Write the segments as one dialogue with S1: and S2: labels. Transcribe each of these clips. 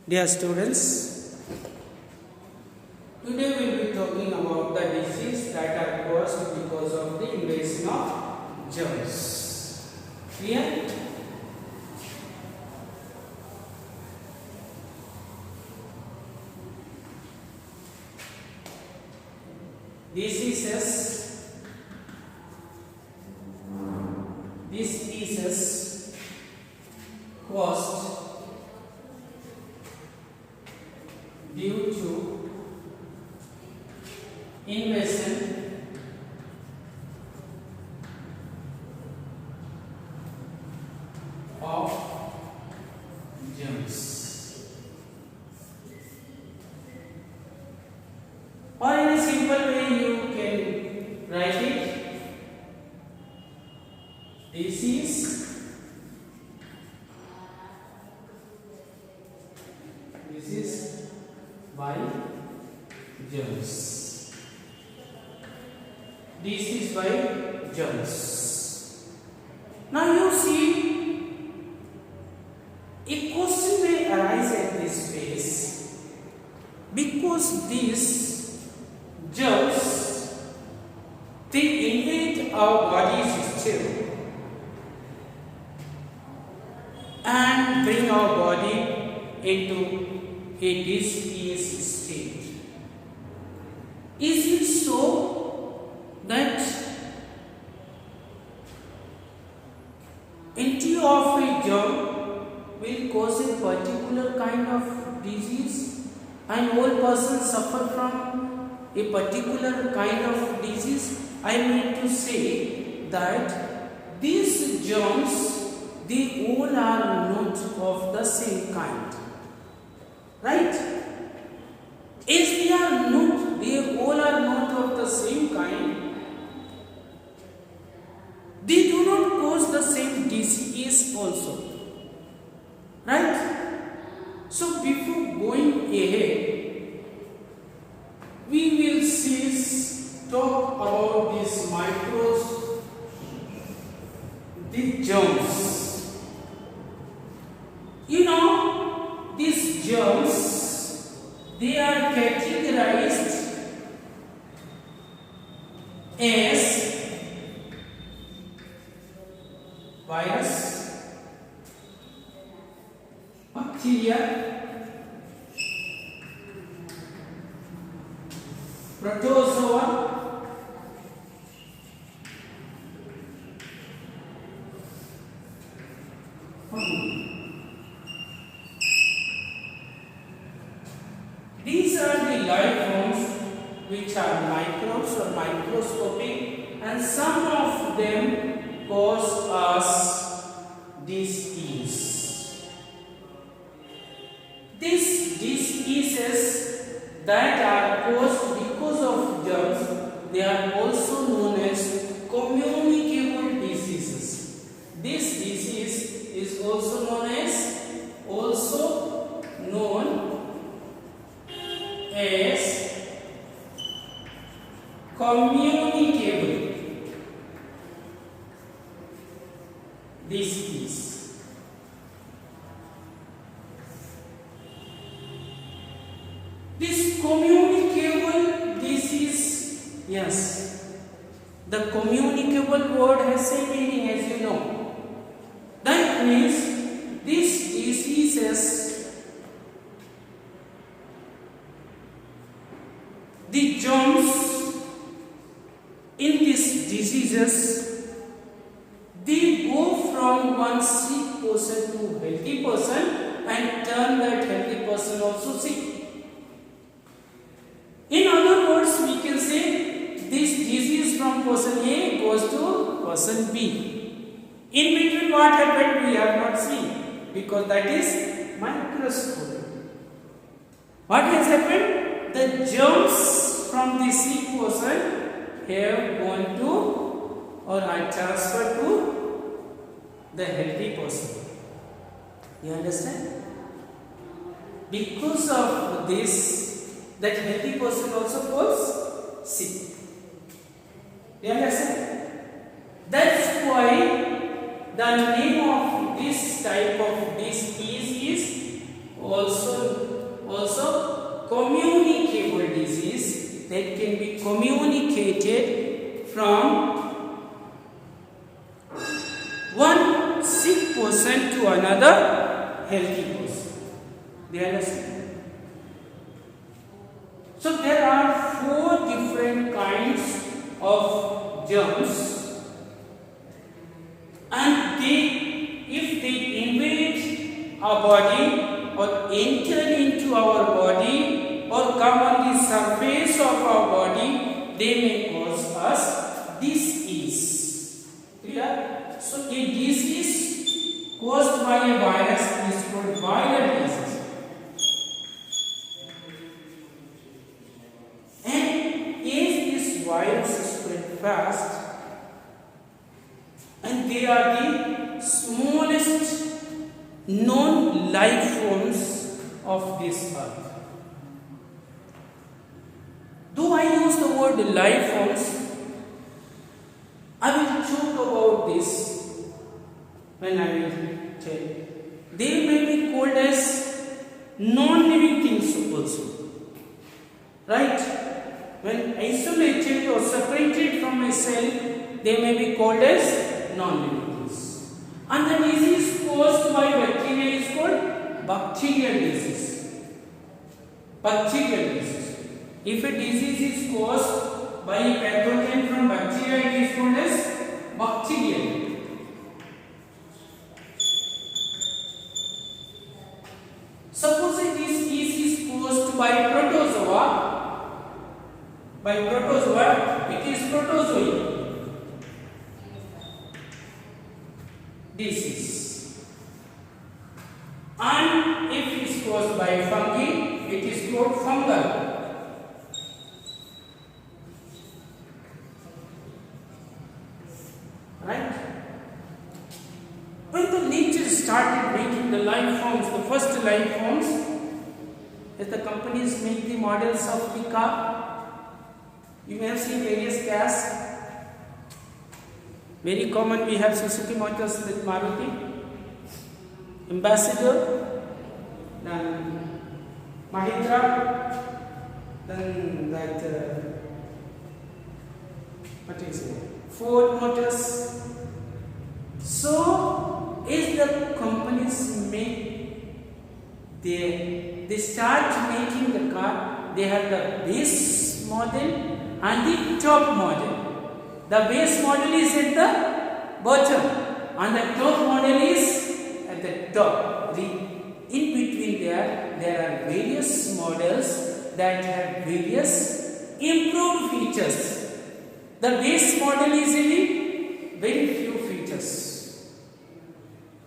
S1: Dear students, today we will be talking about the disease that are caused because of the invasion of germs. Clear? Diseases caused due to invasion of germs, or in a simple way you can write it: disease by germs. Disease by germs. Now you see, a question may arise at this phase because these germs, they invade our body system and bring our body into a disease state. Is it so that entry of a germ will cause a particular kind of disease and whole person suffer from a particular kind of disease? I mean to say that these germs, they all are not of the same kind. Right? As they all are not of the same kind, they do not cause the same disease also. Right? So before going ahead, we will talk about these microbes, the germs. You know, these germs, they are categorized as virus, bacteria, protozoa, fungi. These are the life forms which are microbes or microscopic, and some of them cause us disease. These diseases that are caused because of germs, they are also known as communicable diseases. This disease is also known as communicable disease. This communicable disease, yes, the communicable word has a meaning, as you know. That means these diseases, the germs in these diseases, they go from one sick person to healthy person and turn that healthy person also sick. In other words, we can say this disease from person A goes to person B. In between what happened we have not seen, because that is microscopic. What has happened? The germs from the sick person have gone to or are transferred to the healthy person. You understand? Because of this, that healthy person also falls sick. You understand? That's why the name of this type of disease is also also communicable disease that can be communicated from one sick person to another healthy person. Do you understand? So there are 4 different kinds of germs, and if they invade our body or enter into our body or come on the surface of our body, they may cause us disease. Clear? So a disease caused by a virus is called viral disease. And as this virus spread fast, and they are the smallest known life forms of this earth. Though I use the word life forms, I will talk about this when I will tell. They may be called as non-living things also. Right? When isolated or separated from a cell, they may be called as non-living things. And the disease caused by bacteria is called bacterial disease. Bacterial disease. If a disease is caused by a pathogen from bacteria, it is called as bacterial. Suppose a disease is caused by protozoa. By protozoa, it is protozoa disease. And if it is caused by fungi, it is called fungal. Right? When the nature started making the life forms, the first life forms, as the companies make the models of the car, you may have seen various cars. Very common, we have Suzuki Motors with Maruti, Ambassador, then Mahindra, then that what is it? Ford Motors. So, as the companies make, they start making the car. They have the base model and the top model. The base model is at the bottom and the top model is at the top. In between there are various models that have various improved features. The base model is having very few features.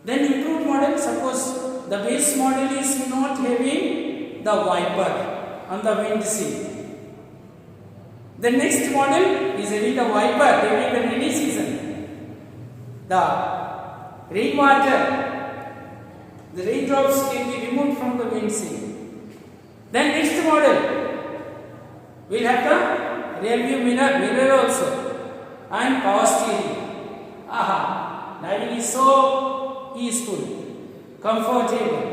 S1: Then improved model, suppose the base model is not having the wiper on the windshield. The next model is having the wiper during the rainy season. The rainwater, the raindrops can be removed from the windshield. Then next model will have the rear view mirror also and power steering. Aha! Driving is so peaceful, comfortable.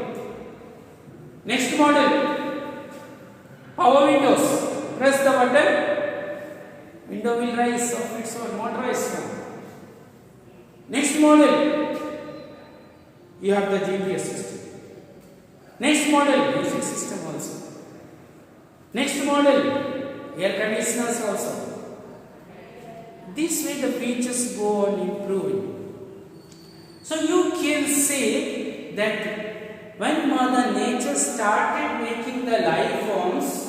S1: Next model, power windows. Press the button. Window will rise of its own, motorized one. Next model, you have the GPS system. Next model, music system also. Next model, air conditioners also. This way the features go on improving. So you can say that when Mother Nature started making the life forms,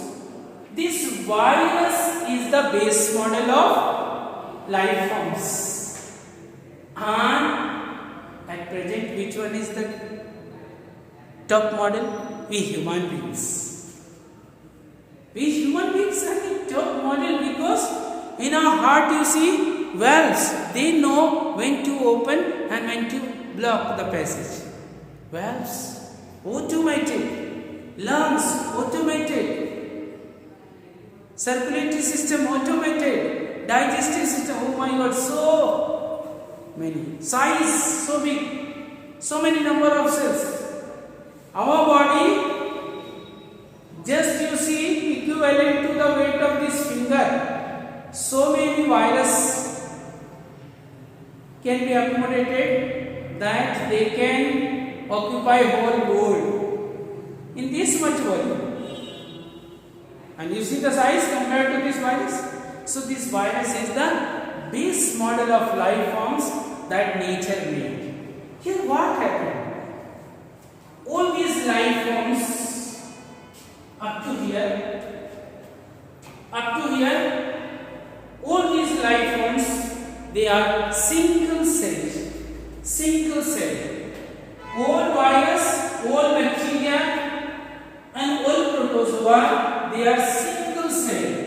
S1: this virus is the base model of life forms. And at present, which one is the top model? We human beings. We human beings are the top model because in our heart you see valves. They know when to open and when to block the passage. Valves, automated. Lungs, automated. Circulatory system, automated. Digestive system, oh my God, so many. Size, so big. So many number of cells. Our body finger, so many virus can be accommodated that they can occupy whole world in this much volume. And you see the size compared to this virus. So this virus is the base model of life forms that nature made. Here what happened? All these life forms up to here, all these life forms, they are single celled. Single celled. All virus, all bacteria and all protozoa, they are single celled.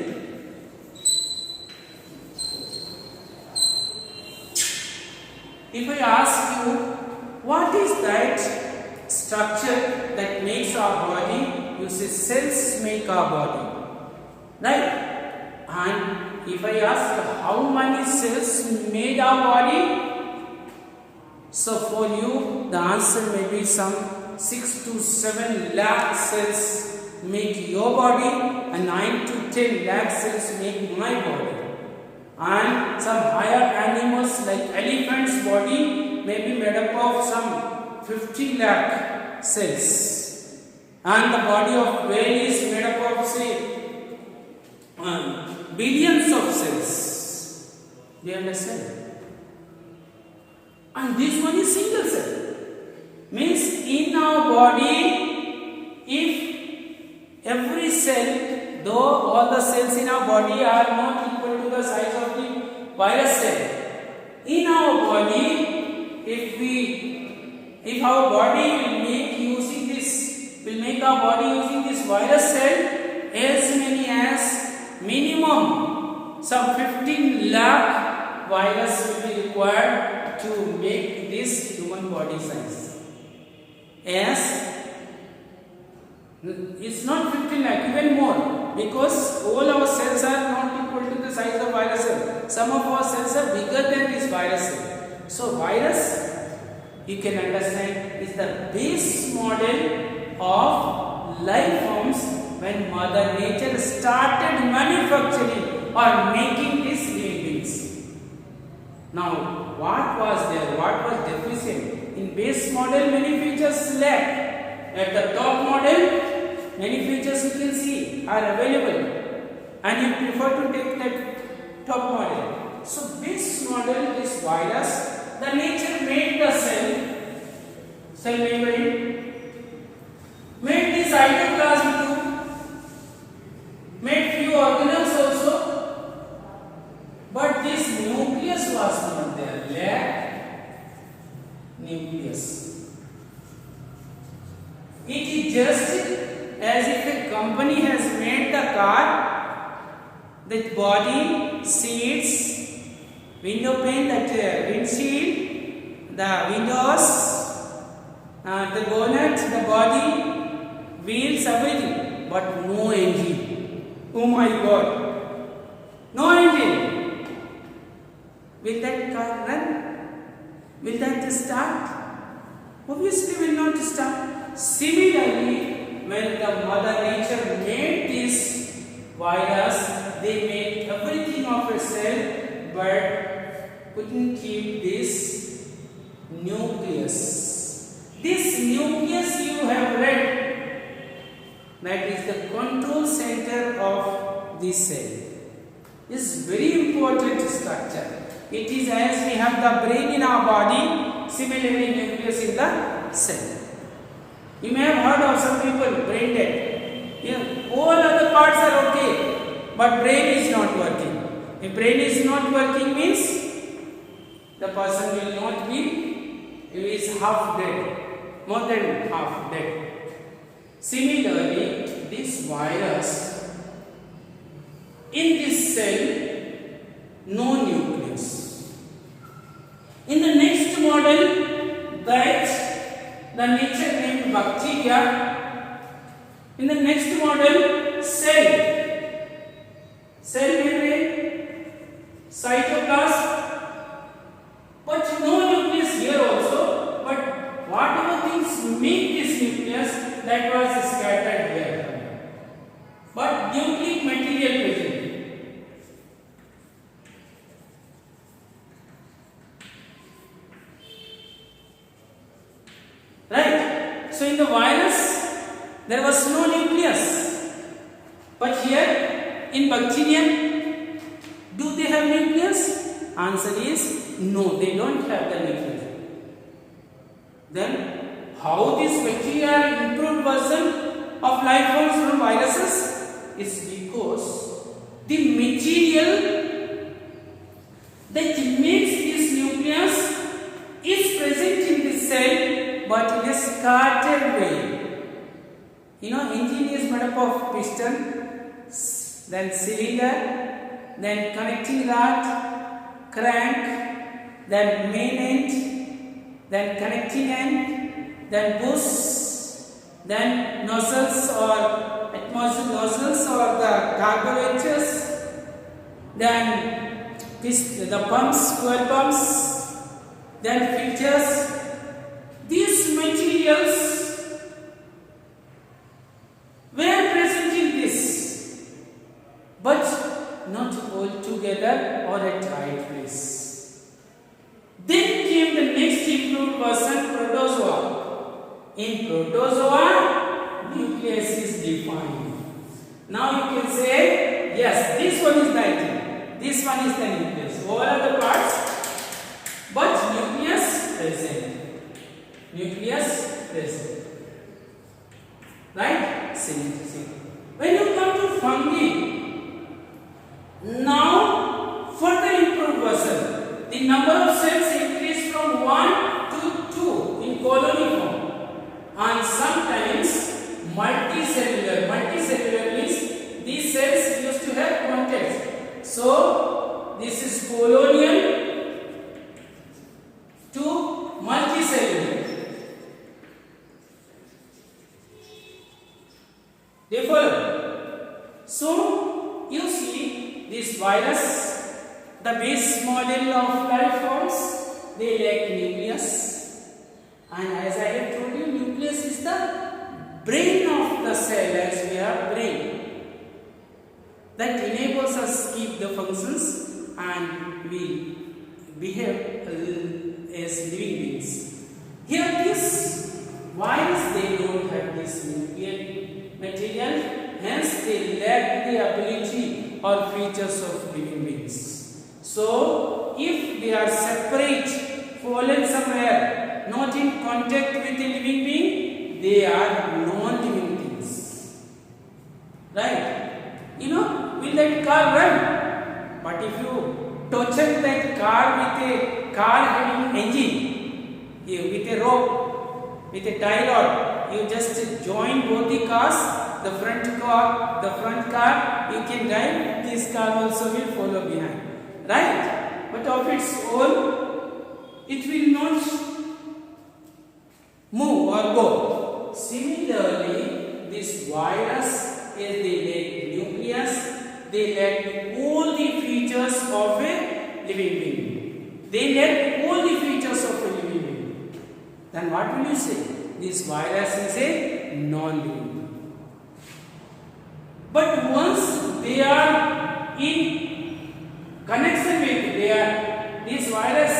S1: If I ask you, what is that structure that makes our body? You say cells make our body, right? And if I ask how many cells made our body, so for you the answer may be some 6 to 7 lakh cells make your body and 9 to 10 lakh cells make my body. And some higher animals like elephant's body may be made up of some 50 lakh cells, and the body of whale is made up of say billions of cells. Do you understand? And this one is single cell. Means in our body, if every cell, though all the cells in our body are not equal to the size of the virus cell, in our body, if our body will make our body using this virus cell, as many as minimum some 15 lakh virus will be required to make this human body size. As it's not 15 lakh, even more, because all our cells are not equal to the size of virus cell. Some of our cells are bigger than this virus cell. So virus, you can understand, is the base model of life forms when Mother Nature started manufacturing or making these living beings. Now, what was there? What was deficient? In base model, many features lack. At the top model, many features you can see are available, and you prefer to take that top model. So, base model is virus. The nature made the cell membrane, made the cytoplasm too, made few organelles also, but this nucleus was not there. Lack nucleus. It is just as if a company has made the car, the body, seats, window pane, that windshield, the windows, the bonnet, the body, wheels, everything, but no engine. Oh my God! No engine. Will that car run? Will that start? Obviously will not start. Similarly, when the Mother Nature made this virus, they made everything of a cell, but couldn't keep this nucleus. This nucleus you have read, that is the control center of the cell. Is very important structure. It is as we have the brain in our body, similarly nucleus in the cell. You may have heard of some people brain dead. Yeah, all other parts are okay, but brain is not working. If brain is not working means the person will not be, he is half dead, more than half dead. Similarly, this virus, in this cell, no nucleus. In the next model, that the nature named bacteria, in the next model, cell membrane, cytoplasm, but no nucleus here also, but whatever things make this nucleus, that was scattered here. But nucleic material present. there was no nucleus. But here in bacterium, do they have nucleus? Answer is no, they don't have the nucleus. Then how this bacteria are improved version of life forms from viruses? It's because the material that makes this nucleus is present in the cell but in a scattered way. You know, engine is made up of piston, then cylinder, then connecting rod, crank, then main end, then connecting end, then bush, then nozzles or atmospheric nozzles or the carburetors, then the pumps, fuel pumps, then filters. These materials were present in this, but not all together or at right place. Then came the next improved version, protozoa. In protozoa, nucleus is defined. Now you can say, yes, this one is the item, this one is the nucleus. All are the parts, but nucleus present. Nucleus present. Right? See. When you come to fungi, now further improved version, the number of cells increased from 1 to 2 in colony form, and sometimes multicellular. Multicellular means these cells used to have contacts. So this is colonial to multicellular. They follow. So you see this virus, the base model of life forms, they lack nucleus, and as I have told you, nucleus is the brain of the cell, as we have brain that enables us keep the functions and we behave as living beings. Here this virus, they don't have this nuclear material, hence they lack the ability or features of living beings. So if they are separate, fallen somewhere, not in contact with a living being, they are non-living things. Right? You know, will that car run? But if you torture that car with a car having engine, with a rope, with a tie rod, you just join both the cars, the front car, you can drive, this car also will follow behind. Right? But of its own, it will not move or go. Similarly, this virus is the nucleus, they lack all the features of a living being. They lack all the features of a living being. Then what will you say? This virus is a non-living. But once they are in connection with, this virus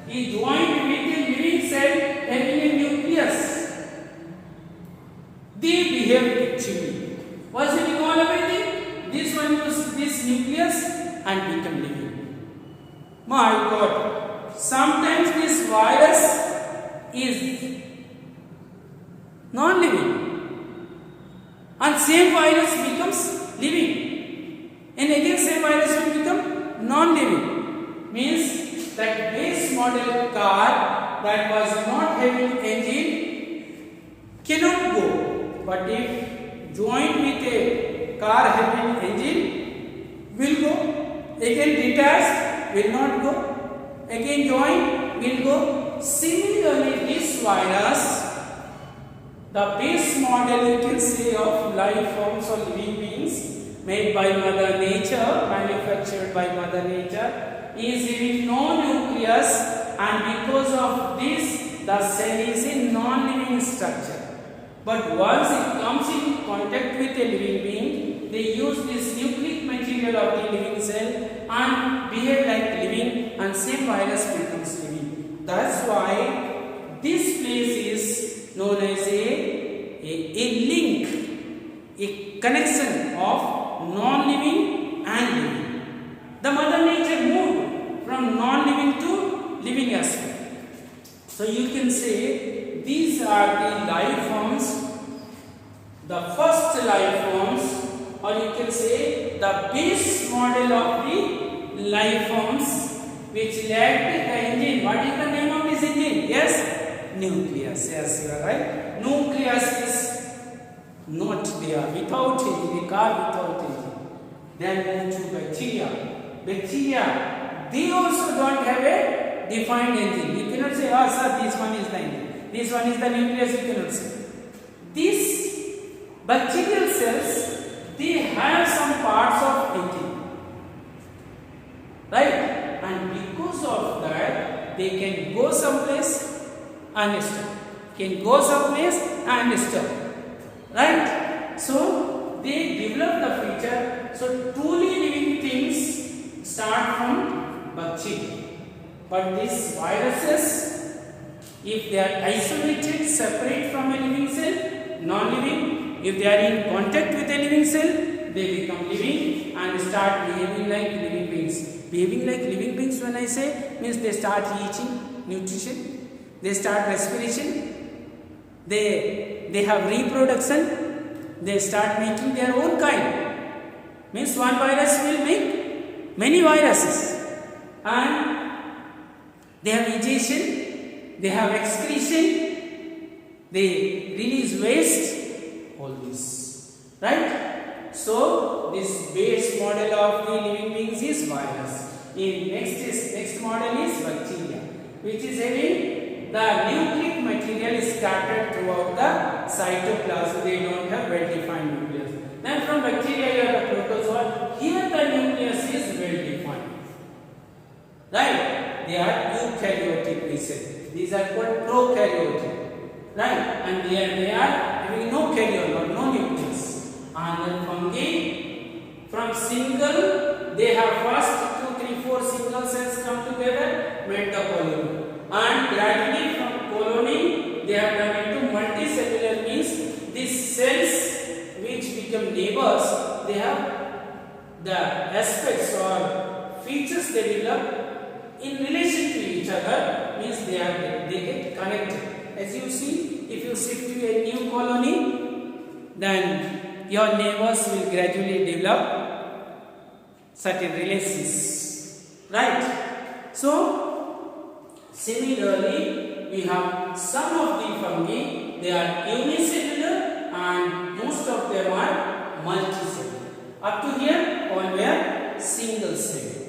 S1: is joined with a living cell having a nucleus, they behave actively. What's the all everything? This one uses this nucleus and become living. My God, sometimes this virus is non-living, and same virus becomes living, and again same virus will become non-living. Means that base model car that was not having engine cannot go, but if joined with a car having engine, will go. Again detached, will not go. Again joined, will go. Similarly, this virus, the base model you can say of life forms or living beings made by Mother Nature, manufactured by Mother Nature, is having no nucleus, and because of this, the cell is a non-living structure. But once it comes in contact with a living being, they use this nucleic material of the living cell and behave like living, and same virus becomes living. That's why this place is known as a a link, a connection of non-living and living. The Mother Nature moved from non-living to living as well. So you can say these are the life forms, the first life forms, or you can say the base model of the life forms which led to the engine. What is the name of this engine? Yes, nucleus. Yes, you are right. Nucleus is not there, without engine, a car without engine. Then move to bacteria. Bacteria, they also don't have a defined engine. You cannot say, oh sir, this one is the engine, this one is the nucleus. You cannot say. These bacterial cells, they have some parts of engine, right? And because of that, they can go someplace and stop. Can go someplace and stop, right? So they develop the feature. So truly living things start from bacteria. But these viruses, if they are isolated, separate from a living cell, non-living, if they are in contact with a living cell, they become living and start behaving like living beings. Behaving like living beings, when I say, means they start eating nutrition, they start respiration, they have reproduction, they start making their own kind. Means one virus will make many viruses, and they have egestion, they have excretion, they release waste, all this, right? So this base model of the living beings is virus. In next model is bacteria, which is having the nucleic material is scattered throughout the cytoplasm. They don't have well-defined nucleus. Then from bacteria you have the protozoa. Here the nucleus is well-defined, right? They are eukaryotic, we say. These are called prokaryotic, right? And they are having no karyote or no nucleus. And then fungi, from single, they have first 2, 3, 4 single cells come together, made the colony. And gradually from colony, they have turned into multicellular, means these cells which become neighbors, they have the aspects or features they develop in relation to each other, means they get connected. As you see, if you shift to a new colony, then your neighbors will gradually develop certain relations, right? So similarly, we have some of the fungi, they are unicellular and most of them are multicellular. Up to here, all were single cell.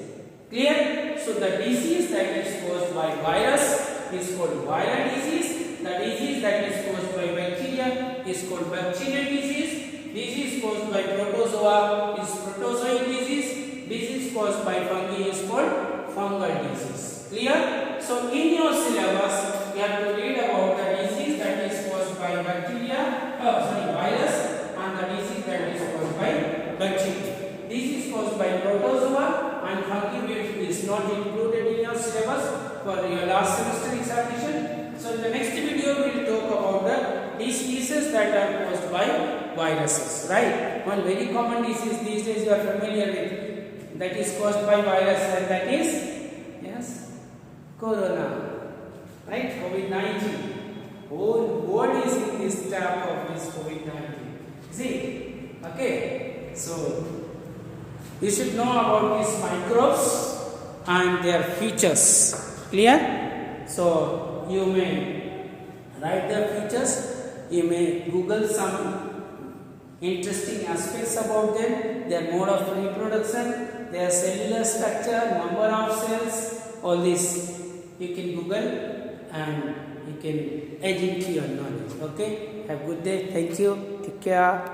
S1: Clear? So the disease that is caused by virus is called viral disease. The disease that is caused by bacteria is called bacterial disease. Disease caused by protozoa is protozoic disease. Disease caused by fungi is called fungal disease. Clear? So in your syllabus, you have to read about the disease that is caused by virus, and the disease that is caused by bacteria. Disease caused by protozoa and fungi is not included in your syllabus for your last semester examination. So in the next video, we will talk about the diseases that are caused by viruses, right? One very common disease these days you are familiar with, that is caused by virus, and that is, yes, corona, right? COVID-19. Whole world is in this trap of this COVID-19. See? Okay. So you should know about these microbes and their features. Clear? So you may write their features. You may Google some interesting aspects about them, their mode of reproduction, their cellular structure, number of cells, all this you can Google and you can add into your knowledge. Okay? Have a good day. Thank you. Take care.